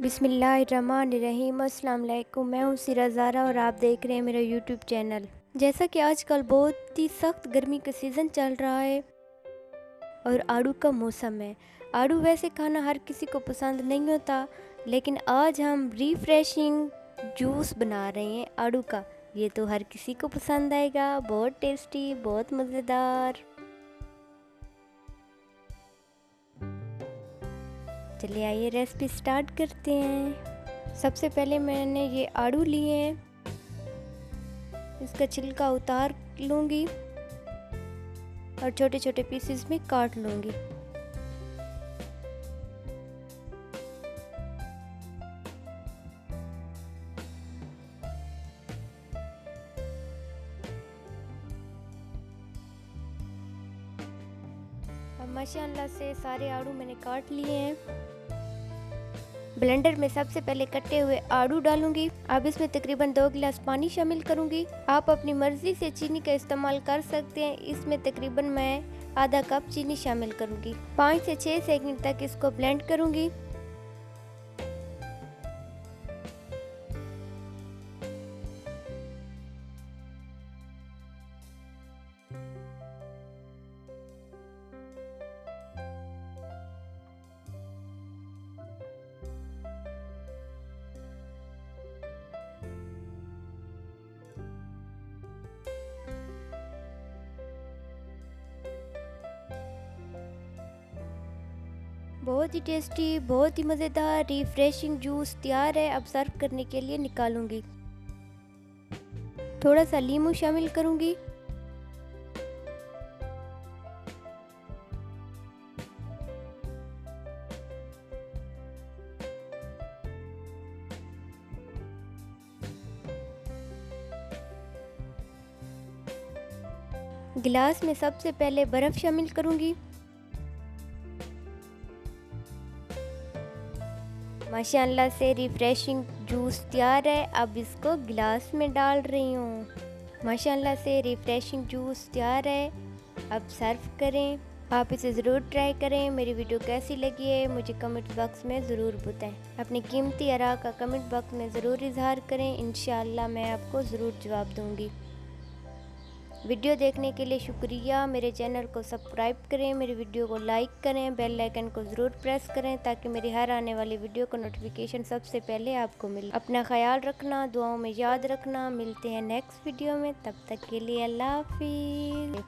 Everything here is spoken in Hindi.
बिस्मिल्लाहिर्रहमानिर्रहीम। अस्सलाम वालेकुम। मैं हूँ सिरा ज़ारा और आप देख रहे हैं मेरा यूट्यूब चैनल। जैसा कि आजकल बहुत ही सख्त गर्मी का सीज़न चल रहा है और आड़ू का मौसम है। आड़ू वैसे खाना हर किसी को पसंद नहीं होता, लेकिन आज हम रिफ्रेशिंग जूस बना रहे हैं आड़ू का। ये तो हर किसी को पसंद आएगा, बहुत टेस्टी, बहुत मज़ेदार। चलिए आइए रेसिपी स्टार्ट करते हैं। सबसे पहले मैंने ये आड़ू लिए हैं, इसका छिलका उतार लूँगी और छोटे छोटे पीसेस में काट लूँगी। अब माशाअल्लाह से सारे आड़ू मैंने काट लिए हैं। ब्लेंडर में सबसे पहले कटे हुए आड़ू डालूंगी। अब इसमें तकरीबन 2 गिलास पानी शामिल करूंगी। आप अपनी मर्जी से चीनी का इस्तेमाल कर सकते हैं। इसमें तकरीबन मैं आधा कप चीनी शामिल करूंगी। 5 से 6 सेकंड तक इसको ब्लेंड करूंगी। बहुत ही टेस्टी, बहुत ही मज़ेदार रिफ्रेशिंग जूस तैयार है। अब सर्व करने के लिए निकालूंगी। थोड़ा सा नींबू शामिल करूंगी। गिलास में सबसे पहले बर्फ़ शामिल करूंगी। माशाअल्लाह से रिफ्रेशिंग जूस तैयार है। अब इसको गिलास में डाल रही हूँ। माशाअल्लाह से रिफ्रेशिंग जूस तैयार है। अब सर्व करें। आप इसे ज़रूर ट्राई करें। मेरी वीडियो कैसी लगी है मुझे कमेंट बॉक्स में ज़रूर बताएं। अपनी कीमती आरा का कमेंट बॉक्स में ज़रूर इजहार करें। इंशाअल्लाह मैं आपको ज़रूर जवाब दूँगी। वीडियो देखने के लिए शुक्रिया। मेरे चैनल को सब्सक्राइब करें, मेरी वीडियो को लाइक करें, बेल आइकन को ज़रूर प्रेस करें ताकि मेरी हर आने वाली वीडियो का नोटिफिकेशन सबसे पहले आपको मिले। अपना ख्याल रखना, दुआओं में याद रखना। मिलते हैं नेक्स्ट वीडियो में, तब तक के लिए अल्लाह हाफिज़।